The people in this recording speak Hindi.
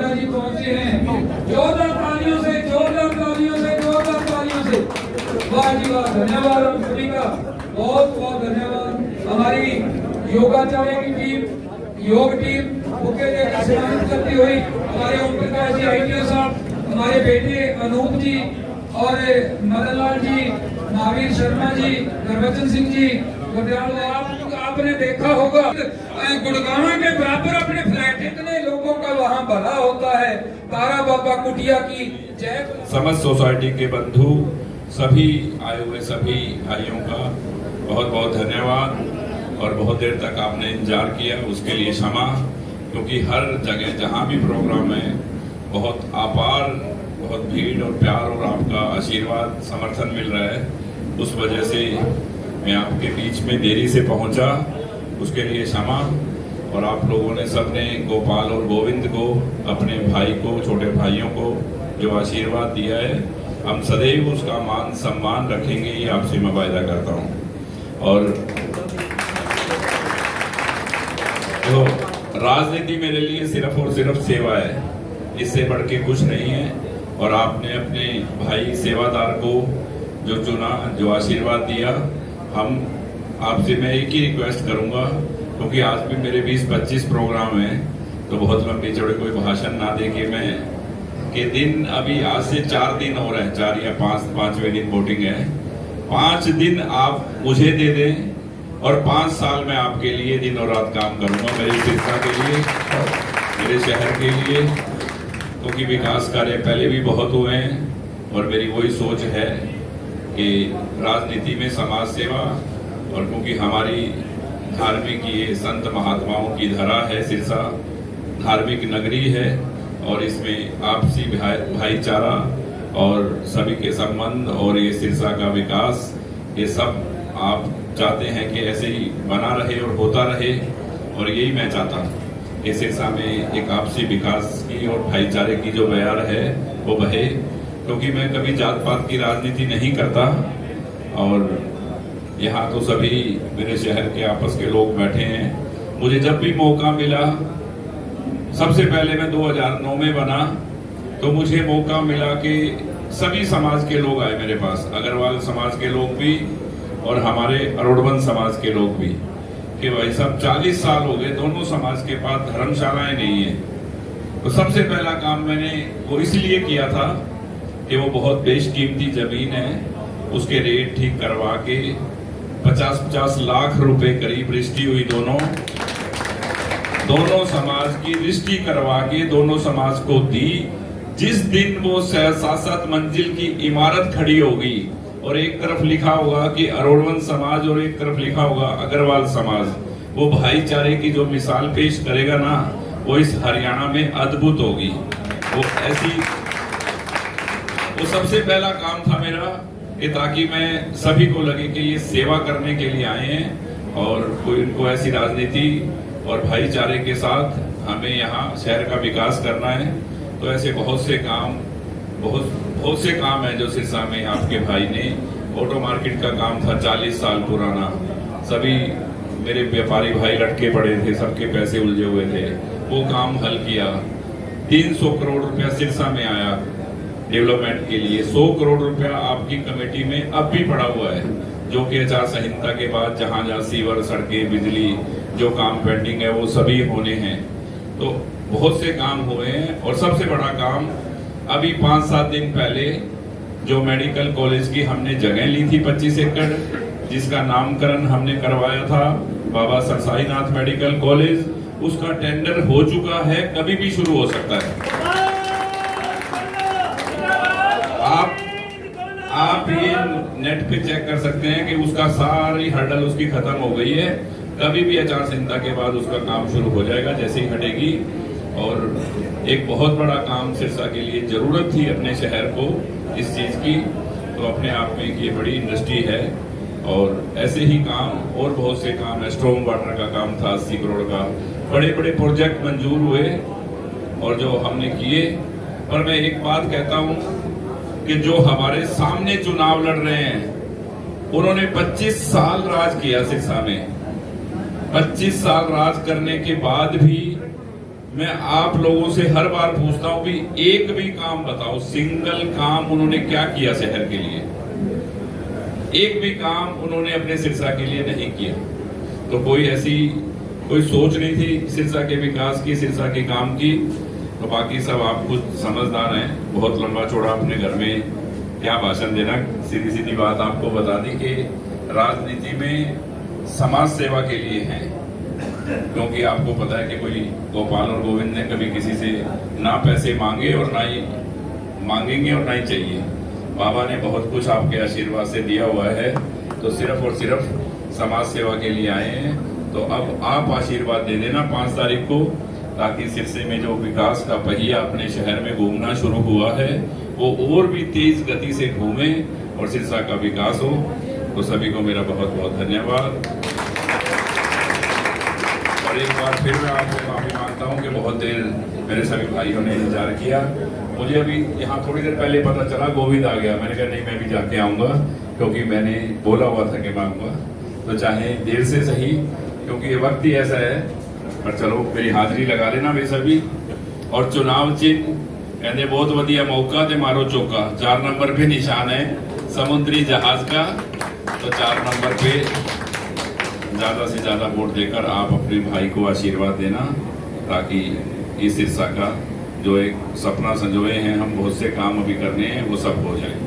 सिन्हा जी पहुंचे हैं। जोरदार तालियों से, जोरदार तालियों से, जोरदार तालियों से। वाह जी वाह, धन्यवाद हम सभी का बहुत बहुत धन्यवाद। हमारी योगाचार्य की टीम, योग टीम मुख्य सम्मानित करती हुई हमारे ओम प्रकाश जी ITO साहब, हमारे बेटे अनूप जी और मदनलाल जी, महावीर शर्मा जी, गुरबचन सिंह जी, आपने देखा होगा गुड़गांव के बराबर अपने फ्लैट इतने लोगों का वहाँ भला होता है। तारा बाबा कुटिया की जय। समस्त सोसाइटी के बंधु, सभी आए हुए सभी भाइयों का बहुत बहुत धन्यवाद। और बहुत देर तक आपने इंतजार किया, उसके लिए क्षमा, क्योंकि हर जगह जहाँ भी प्रोग्राम है बहुत अपार, बहुत भीड़ और प्यार और आपका आशीर्वाद समर्थन मिल रहा है। उस वजह से मैं आपके बीच में देरी से पहुंचा, उसके लिए क्षमा। और आप लोगों ने सबने गोपाल और गोविंद को, अपने भाई को, छोटे भाइयों को जो आशीर्वाद दिया है, हम सदैव उसका मान सम्मान रखेंगे, ये आपसे मैं वायदा करता हूँ। और तो राजनीति मेरे लिए सिर्फ और सिर्फ सेवा है, इससे बढ़ के कुछ नहीं है। और आपने अपने भाई सेवादार को जो चुना, जो आशीर्वाद दिया, हम आपसे मैं एक ही रिक्वेस्ट करूंगा, क्योंकि आज भी मेरे 20-25 प्रोग्राम हैं, तो बहुत लंबे चौड़े कोई भाषण ना दे के मैं के दिन, अभी आज से 4 दिन हो रहे हैं, 4 या 5वें दिन वोटिंग है। 5 दिन आप मुझे दे दें और 5 साल में आपके लिए दिन और रात काम करूंगा, मेरे सिरसा के लिए, मेरे शहर के लिए, क्योंकि विकास कार्य पहले भी बहुत हुए हैं। और मेरी वही सोच है कि राजनीति में समाज सेवा, और क्योंकि हमारी धार्मिक ये संत महात्माओं की धरा है, सिरसा धार्मिक नगरी है, और इसमें आपसी भाईचारा और सभी के संबंध और ये सिरसा का विकास, ये सब आप चाहते हैं कि ऐसे ही बना रहे और होता रहे। और यही मैं चाहता हूँ कि सिरसा में एक आपसी विकास की और भाईचारे की जो बयार है वो बहे, क्योंकि मैं कभी जात पात की राजनीति नहीं करता। और यहाँ तो सभी मेरे शहर के आपस के लोग बैठे हैं। मुझे जब भी मौका मिला, सबसे पहले मैं 2009 में बना, तो मुझे मौका मिला कि सभी समाज के लोग आए मेरे पास, अग्रवाल समाज के लोग भी और हमारे अरोड़वन समाज के लोग भी, कि भाई साहब 40 साल हो गए, दोनों समाज के पास धर्मशालाएं नहीं है। तो सबसे पहला काम मैंने वो इसलिए किया था कि वो बहुत बेशकीमती जमीन है, उसके रेट ठीक करवा के 50-50 लाख रुपए करीब रजिस्ट्री हुई, दोनों समाज की रजिस्ट्री करवा के दोनों समाज को दी। जिस दिन वो 7-7 मंजिल की इमारत खड़ी होगी और एक तरफ लिखा होगा कि अरोड़वन समाज और एक तरफ लिखा होगा अग्रवाल समाज, वो भाईचारे की जो मिसाल पेश करेगा ना, वो इस हरियाणा में अद्भुत होगी। वो ऐसी, वो सबसे पहला काम था मेरा, कि ताकि मैं सभी को लगे कि ये सेवा करने के लिए आए हैं और कोई इनको ऐसी राजनीति और भाईचारे के साथ हमें यहाँ शहर का विकास करना है। तो ऐसे बहुत से काम है जो सिरसा में आपके भाई ने, ऑटो मार्केट का काम था 40 साल पुराना, सभी मेरे व्यापारी भाई लटके पड़े थे, सबके पैसे उलझे हुए थे, वो काम हल किया। 300 करोड़ रुपया सिरसा में आया डेवलपमेंट के लिए। 100 करोड़ रुपया आपकी कमेटी में अब भी पड़ा हुआ है, जो कि आचार संहिता के बाद जहां जहां सीवर, सड़कें, बिजली जो काम पेंडिंग है वो सभी होने हैं। तो बहुत से काम हुए हैं। और सबसे बड़ा काम अभी 5-7 दिन पहले जो मेडिकल कॉलेज की हमने जगह ली थी 25 एकड़, जिसका नामकरण हमने करवाया था बाबा सरसाईनाथ मेडिकल कॉलेज, उसका टेंडर हो चुका है, कभी भी शुरू हो सकता है। आप ये नेट पे चेक कर सकते हैं कि उसका सारी हर्डल उसकी खत्म हो गई है, कभी भी आचार संहिता के बाद उसका काम शुरू हो जाएगा जैसे ही हटेगी। और एक बहुत बड़ा काम सिरसा के लिए जरूरत थी अपने शहर को इस चीज की, तो अपने आप में ये बड़ी इंडस्ट्री है। और ऐसे ही काम और बहुत से काम है, स्ट्रॉम वाटर का काम था 80 करोड़ का, बड़े बड़े प्रोजेक्ट मंजूर हुए और जो हमने किए। पर मैं एक बात कहता हूँ कि जो हमारे सामने चुनाव लड़ रहे हैं, उन्होंने 25 साल राज किया सिरसा में। 25 साल राज करने के बाद भी मैं आप लोगों से हर बार पूछता हूं कि एक भी काम बताओ, सिंगल काम उन्होंने क्या किया शहर के लिए? एक भी काम उन्होंने अपने सिरसा के लिए नहीं किया। तो कोई सोच नहीं थी सिरसा के विकास की, सिरसा के काम की। तो बाकी सब आप कुछ समझदार हैं, बहुत लंबा चौड़ा अपने घर में क्या भाषण देना। सीधी सीधी बात आपको बता दी कि राजनीति में समाज सेवा के लिए है, क्योंकि आपको पता है कि कोई गोपाल और गोविंद ने कभी किसी से ना पैसे मांगे और ना ही मांगेंगे और ना ही चाहिए। बाबा ने बहुत कुछ आपके आशीर्वाद से दिया हुआ है, तो सिर्फ और सिर्फ समाज सेवा के लिए आए हैं। तो अब आप आशीर्वाद दे देना 5 तारीख को, ताकि सिरसे में जो विकास का पहिया अपने शहर में घूमना शुरू हुआ है वो और भी तेज गति से घूमे और सिरसा का विकास हो। तो सभी को मेरा बहुत बहुत धन्यवाद। और एक बार फिर मैं आपसे माफी मांगता हूं कि बहुत देर मेरे सभी भाइयों ने इंतजार किया। मुझे अभी यहाँ थोड़ी देर पहले पता चला गोविंद आ गया। मैंने कहा नहीं, मैं भी जाके आऊंगा, क्योंकि मैंने बोला हुआ था कि मैं आऊंगा। तो चाहे देर से सही, क्योंकि ये वक्त ही ऐसा है, पर चलो मेरी हाजिरी लगा लेना वे सभी। और चुनाव चिन्ह कहते बहुत वधिया मौका ते मारो चौका। 4 नंबर पे निशान है समुद्री जहाज का। तो 4 नंबर पे ज्यादा से ज्यादा वोट देकर आप अपने भाई को आशीर्वाद देना, ताकि इस सिरसा का जो एक सपना संजोए हैं हम, बहुत से काम अभी करने हैं, वो सब हो जाए।